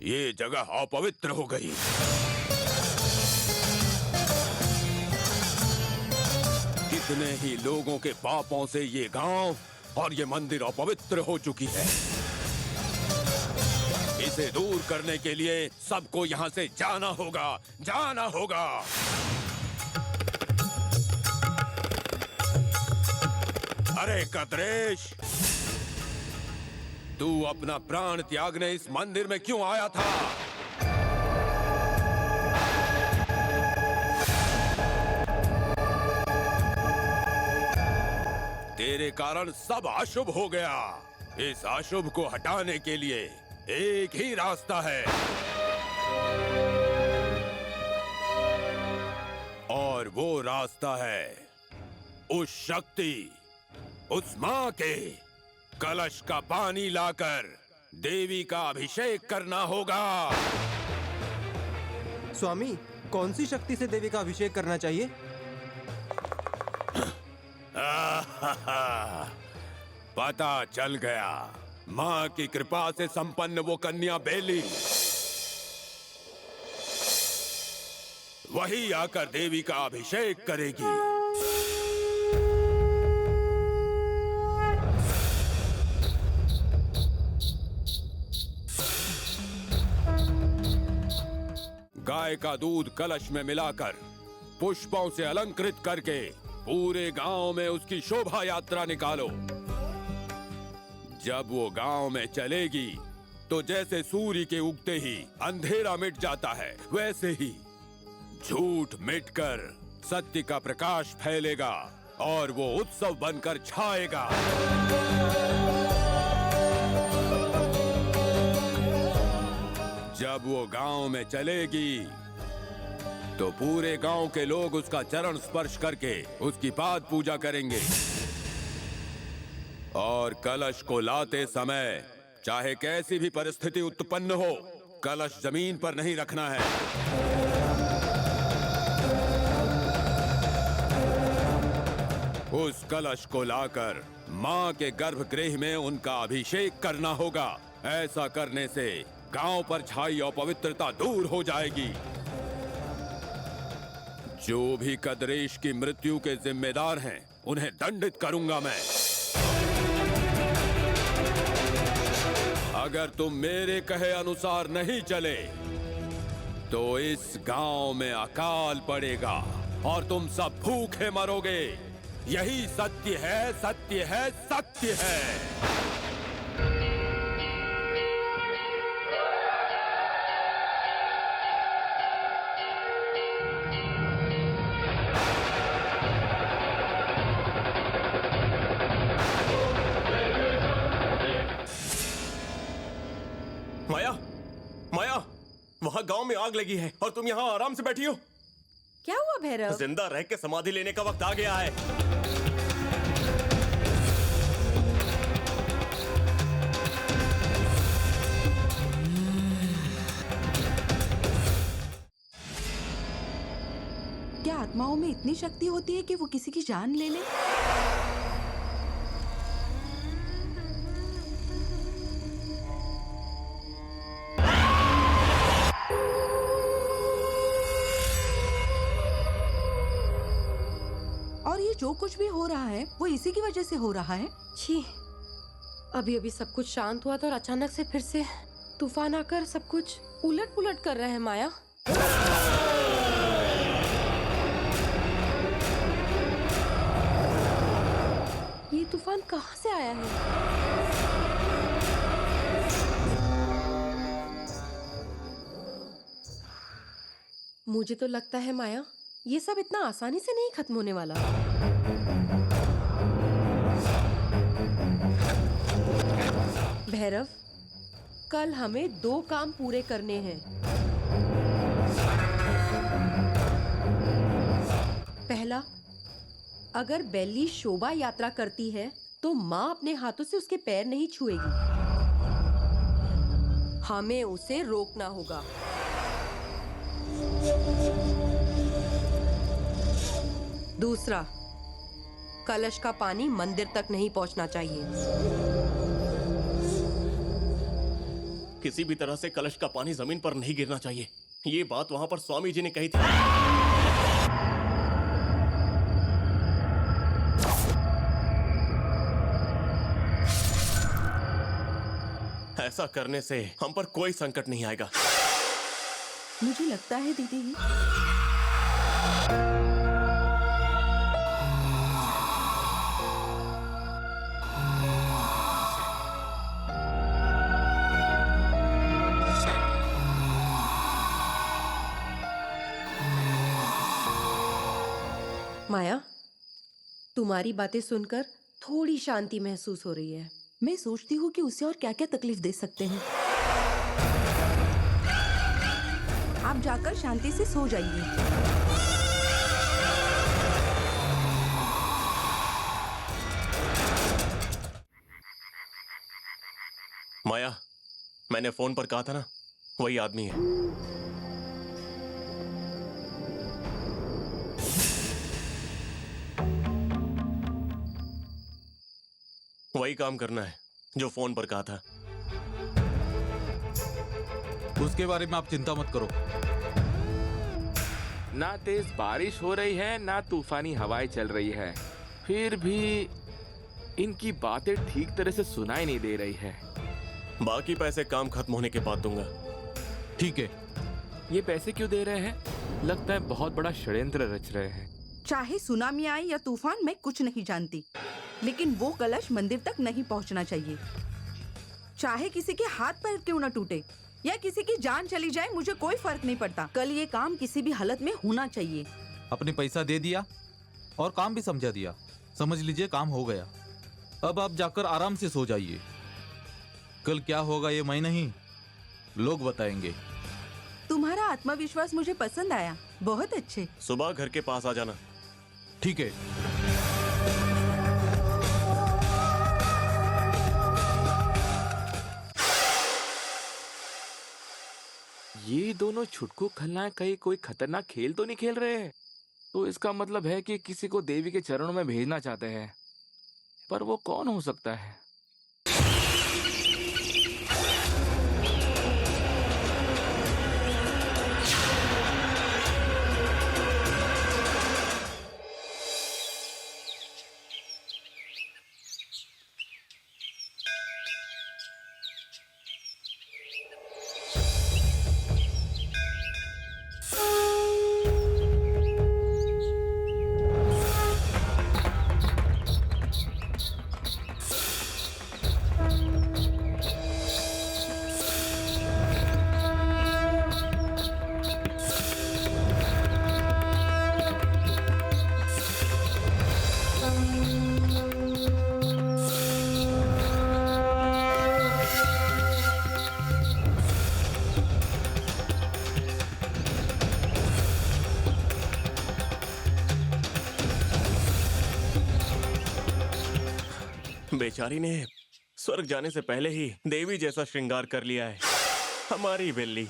ये जगह अपवित्र हो गई। कितने ही लोगों के पापों से ये गांव और ये मंदिर अपवित्र हो चुकी है। इसे दूर करने के लिए सबको यहाँ से जाना होगा, जाना होगा। अरे कद्रेश, तू अपना प्राण त्यागने इस मंदिर में क्यों आया था? तेरे कारण सब अशुभ हो गया। इस अशुभ को हटाने के लिए एक ही रास्ता है, और वो रास्ता है उस शक्ति, उस मां के कलश का पानी लाकर देवी का अभिषेक करना होगा। स्वामी, कौन सी शक्ति से देवी का अभिषेक करना चाहिए? पता चल गया। मां की कृपा से संपन्न वो कन्या बेली, वही आकर देवी का अभिषेक करेगी। गाय का दूध कलश में मिलाकर पुष्पों से अलंकृत करके पूरे गांव में उसकी शोभा यात्रा निकालो। जब वो गांव में चलेगी तो जैसे सूर्य के उगते ही अंधेरा मिट जाता है, वैसे ही झूठ मिटकर सत्य का प्रकाश फैलेगा और वो उत्सव बनकर छाएगा। जब वो गांव में चलेगी तो पूरे गांव के लोग उसका चरण स्पर्श करके उसकी पाद पूजा करेंगे, और कलश को लाते समय चाहे कैसी भी परिस्थिति उत्पन्न हो, कलश जमीन पर नहीं रखना है। उस कलश को लाकर मां के गर्भगृह में उनका अभिषेक करना होगा। ऐसा करने से गांव पर छाई अपवित्रता दूर हो जाएगी। जो भी कद्रेश की मृत्यु के जिम्मेदार हैं, उन्हें दंडित करूंगा मैं। अगर तुम मेरे कहे अनुसार नहीं चले तो इस गांव में अकाल पड़ेगा और तुम सब भूखे मरोगे। यही सत्य है, सत्य है, सत्य है। माया, माया, वहाँ गांव में आग लगी है और तुम यहाँ आराम से बैठी हो। क्या हुआ भैरव? जिंदा रह के समाधि लेने का वक्त आ गया है। क्या आत्माओं में इतनी शक्ति होती है कि वो किसी की जान ले ले? जो कुछ भी हो रहा है वो इसी की वजह से हो रहा है। छी, अभी अभी सब कुछ शांत हुआ था और अचानक से फिर से तूफान आकर सब कुछ उलट पुलट कर रहे हैं। माया, ये तूफान कहाँ से आया है? मुझे तो लगता है माया, ये सब इतना आसानी से नहीं खत्म होने वाला। भैरव, कल हमें 2 काम पूरे करने हैं। पहला, अगर बेली शोभा यात्रा करती है तो माँ अपने हाथों से उसके पैर नहीं छुएगी। हमें उसे रोकना होगा। दूसरा, कलश का पानी मंदिर तक नहीं पहुंचना चाहिए। किसी भी तरह से कलश का पानी जमीन पर नहीं गिरना चाहिए। ये बात वहां पर स्वामी जी ने कही थी। ऐसा करने से हम पर कोई संकट नहीं आएगा। मुझे लगता है दीदी, माया, तुम्हारी बातें सुनकर थोड़ी शांति महसूस हो रही है। मैं सोचती हूँ कि उसे और क्या क्या तकलीफ दे सकते हैं। आप जाकर शांति से सो जाइए। माया, मैंने फोन पर कहा था ना, वही आदमी है। वही काम करना है जो फोन पर कहा था। उसके बारे में आप चिंता मत करो। ना तेज बारिश हो रही है ना तूफानी हवाएं चल रही है, फिर भी इनकी बातें ठीक तरह से सुनाई नहीं दे रही है। बाकी पैसे काम खत्म होने के बाद दूंगा। ठीक है। ये पैसे क्यों दे रहे हैं? लगता है बहुत बड़ा षड्यंत्र रच रहे हैं। चाहे सुनामी आए या तूफान, मैं कुछ नहीं जानती, लेकिन वो कलश मंदिर तक नहीं पहुंचना चाहिए। चाहे किसी के हाथ पैर क्यों न टूटे या किसी की जान चली जाए, मुझे कोई फर्क नहीं पड़ता। कल ये काम किसी भी हालत में होना चाहिए। अपने पैसा दे दिया और काम भी समझा दिया। समझ लीजिए काम हो गया। अब आप जाकर आराम से सो जाइए। कल क्या होगा ये मैं नहीं, लोग बताएंगे। तुम्हारा आत्मविश्वास मुझे पसंद आया, बहुत अच्छे। सुबह घर के पास आ जाना। ठीक है। ये दोनों छुटकू खलनायक कहीं कोई खतरनाक खेल तो नहीं खेल रहे हैं? तो इसका मतलब है कि किसी को देवी के चरणों में भेजना चाहते हैं, पर वो कौन हो सकता है? बेचारी ने स्वर्ग जाने से पहले ही देवी जैसा श्रृंगार कर लिया है, हमारी बिल्ली।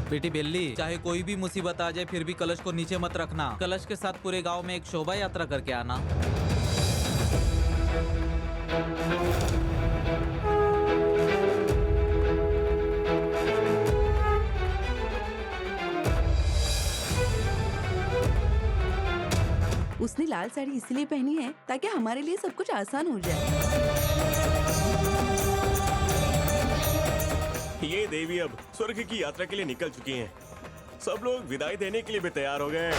बेटी बिल्ली, चाहे कोई भी मुसीबत आ जाए फिर भी कलश को नीचे मत रखना। कलश के साथ पूरे गांव में एक शोभा यात्रा करके आना। उसने लाल साड़ी इसलिए पहनी है ताकि हमारे लिए सब कुछ आसान हो जाए। ये देवी अब स्वर्ग की यात्रा के लिए निकल चुकी हैं। सब लोग विदाई देने के लिए भी तैयार हो गए हैं।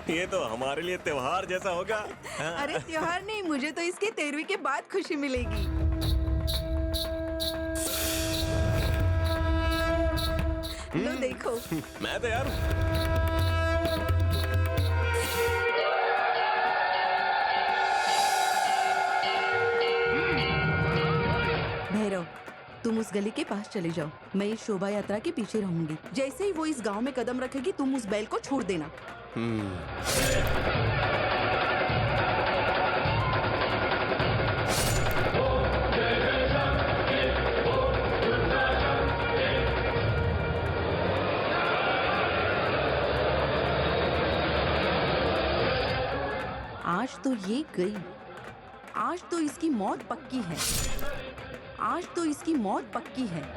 ये तो हमारे लिए त्योहार जैसा होगा। अरे त्योहार नहीं, मुझे तो इसके 13वीं के बाद खुशी मिलेगी। लो देखो। मैं तैयार हूँ। भैरव, तुम उस गली के पास चले जाओ। मैं इस शोभा यात्रा के पीछे रहूंगी। जैसे ही वो इस गांव में कदम रखेगी, तुम उस बैल को छोड़ देना। आज तो ये गई। आज तो इसकी मौत पक्की है। आज तो इसकी मौत पक्की है।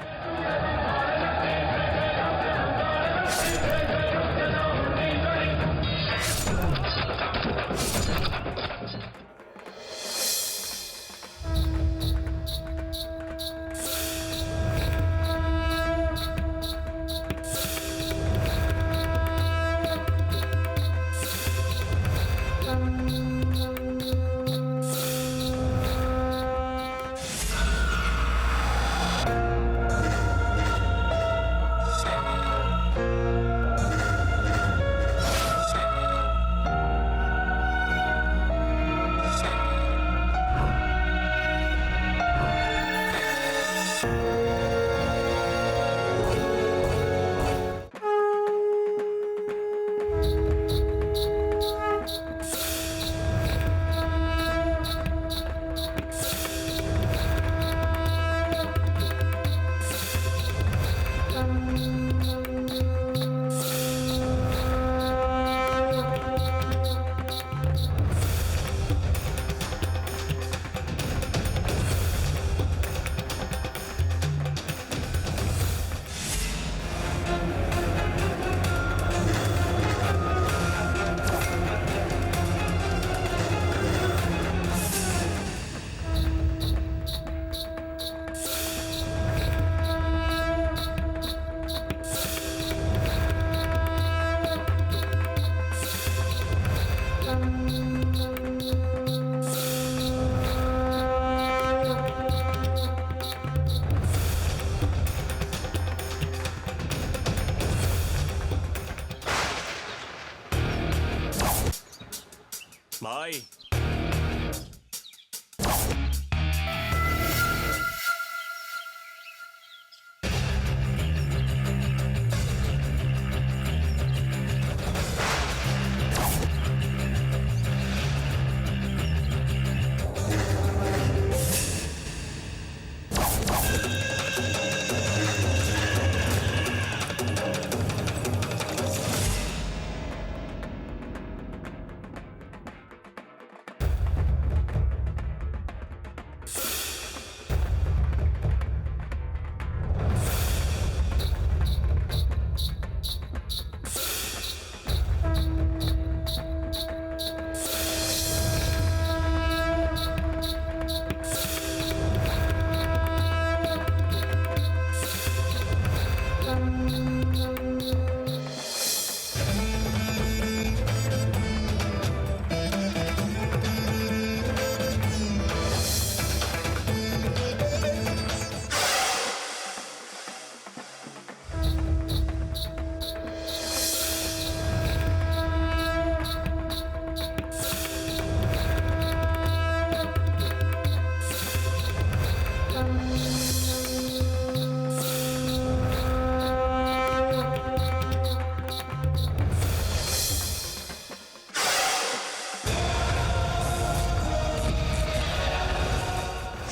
भाई,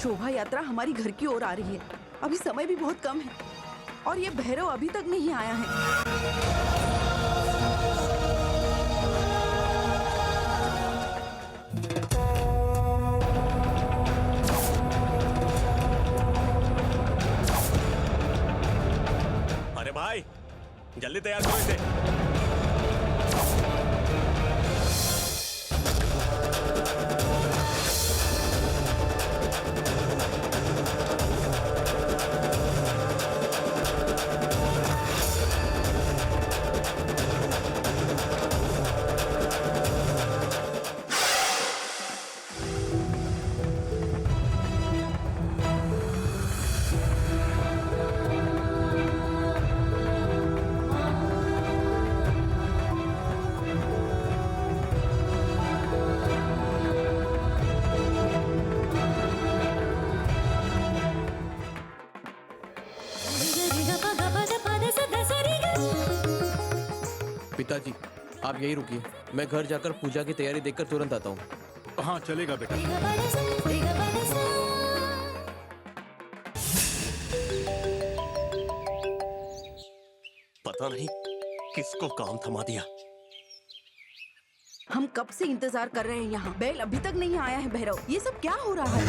शोभा यात्रा हमारी घर की ओर आ रही है। अभी समय भी बहुत कम है और ये भैरव अभी तक नहीं आया है। अरे भाई, जल्दी तैयार करो इसे। पिताजी, आप यही रुकिए, मैं घर जाकर पूजा की तैयारी देखकर तुरंत आता हूँ। हाँ चलेगा बेटा। पता नहीं किसको काम थमा दिया। हम कब से इंतजार कर रहे हैं यहाँ। बैल अभी तक नहीं आया है। भैरव, ये सब क्या हो रहा है?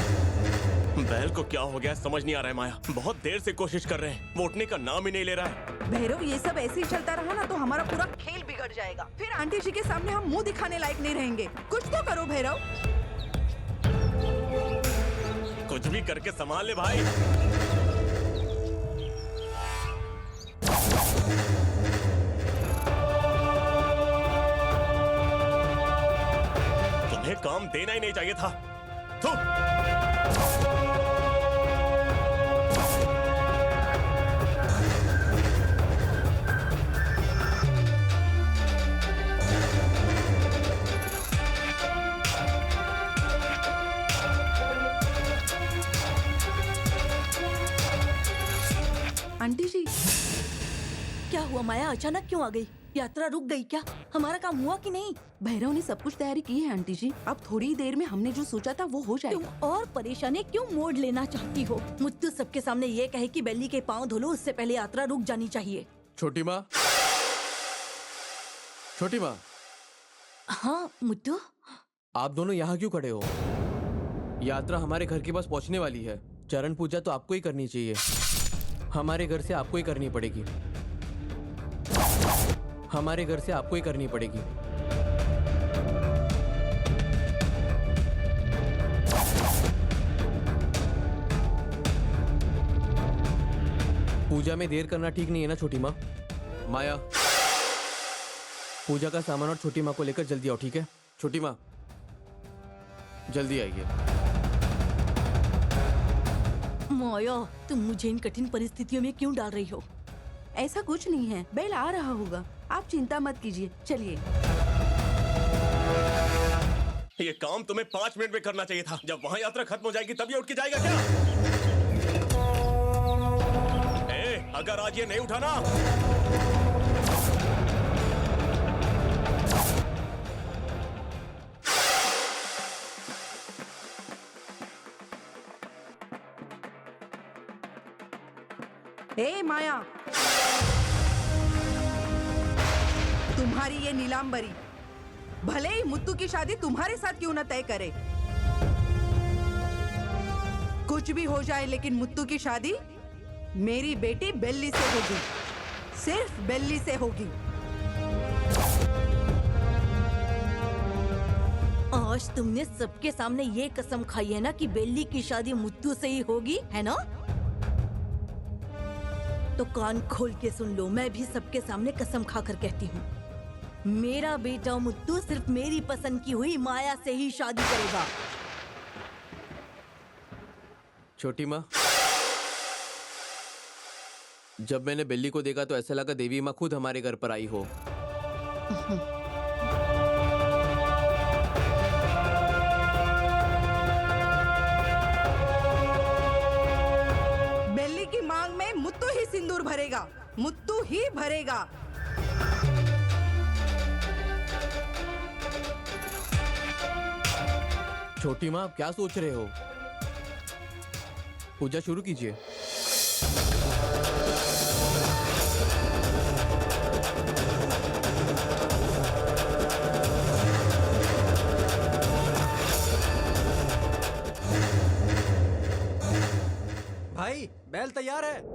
बैल को क्या हो गया समझ नहीं आ रहा है माया। बहुत देर से कोशिश कर रहे हैं, वो उठने का नाम ही नहीं ले रहा है। भैरव, ये सब ऐसे ही चलता रहा ना तो हमारा पूरा खेल बिगड़ जाएगा। फिर आंटी जी के सामने हम मुंह दिखाने लायक नहीं रहेंगे। कुछ तो करो भैरव। कुछ भी करके संभाल ले भाई। तुम्हें काम देना ही नहीं चाहिए था। थू। आंटी जी, क्या हुआ माया, अचानक क्यों आ गई? यात्रा रुक गई क्या? हमारा काम हुआ कि नहीं? भैरव ने सब कुछ तैयारी की है आंटी जी। अब थोड़ी ही देर में हमने जो सोचा था वो हो तुम जाएगा। और परेशानी क्यों मोड़ लेना चाहती हो? मुझसे सबके सामने ये कहे कि बेली के पाँव धो लो, उससे पहले यात्रा रुक जानी चाहिए। छोटी माँ, छोटी माँ, हाँ मुद्दू, आप दोनों यहाँ क्यों खड़े हो? यात्रा हमारे घर के पास पहुँचने वाली है। चरण पूजा तो आपको ही करनी चाहिए। हमारे घर से आपको ही करनी पड़ेगी। हमारे घर से आपको ही करनी पड़ेगी। पूजा में देर करना ठीक नहीं है ना छोटी माँ? माया, पूजा का सामान और छोटी माँ को लेकर जल्दी आओ, ठीक है? छोटी माँ, जल्दी आइए। माया, तुम मुझे इन कठिन परिस्थितियों में क्यों डाल रही हो? ऐसा कुछ नहीं है, बैल आ रहा होगा। आप चिंता मत कीजिए। चलिए। ये काम तुम्हें 5 मिनट में करना चाहिए था। जब वहाँ यात्रा खत्म हो जाएगी तब ये उठ के जाएगा क्या? अगर आज ये नहीं उठा ना, ए माया, तुम्हारी ये नीलांबरी भले ही मुत्तू की शादी तुम्हारे साथ क्यों न तय करे, कुछ भी हो जाए, लेकिन मुत्तू की शादी मेरी बेटी बेल्ली से होगी। सिर्फ बेल्ली से होगी। आज तुमने सबके सामने ये कसम खाई है ना कि बेली की शादी मुद्दू से ही होगी, है ना? तो कान खोल के सुन लो, मैं भी सबके सामने कसम खाकर कहती हूँ, मेरा बेटा मुद्दू सिर्फ मेरी पसंद की हुई माया से ही शादी करेगा। छोटी माँ, जब मैंने बिल्ली को देखा तो ऐसा लगा देवी माँ खुद हमारे घर पर आई हो। बेल्ली की मांग में मुत्तू ही सिंदूर भरेगा, मुत्तू ही भरेगा। छोटी माँ, आप क्या सोच रहे हो? पूजा शुरू कीजिए। भाई, बैल तैयार है।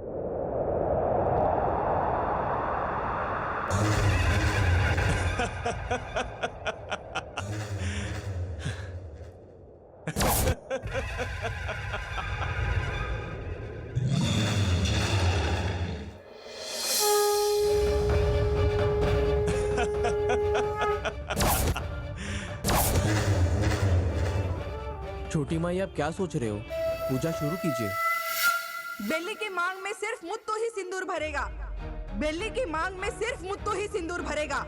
छोटी माँ, ये आप क्या सोच रहे हो? पूजा शुरू कीजिए। बेल्ली की मांग में सिर्फ मुत्तू ही सिंदूर भरेगा। बेल्ली की मांग में सिर्फ मुत्तू ही सिंदूर भरेगा।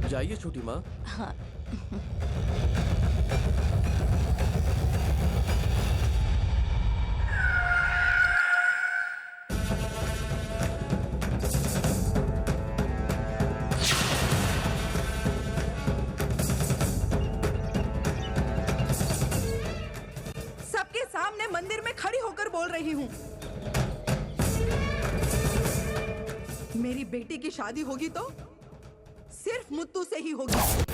जाइए छोटी माँ। हाँ। रही हूँ। मेरी बेटी की शादी होगी तो सिर्फ मुत्तू से ही होगी।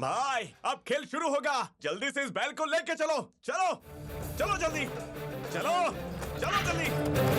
भाई अब खेल शुरू होगा, जल्दी से इस बैल को लेके चलो, चलो चलो जल्दी, चलो चलो जल्दी।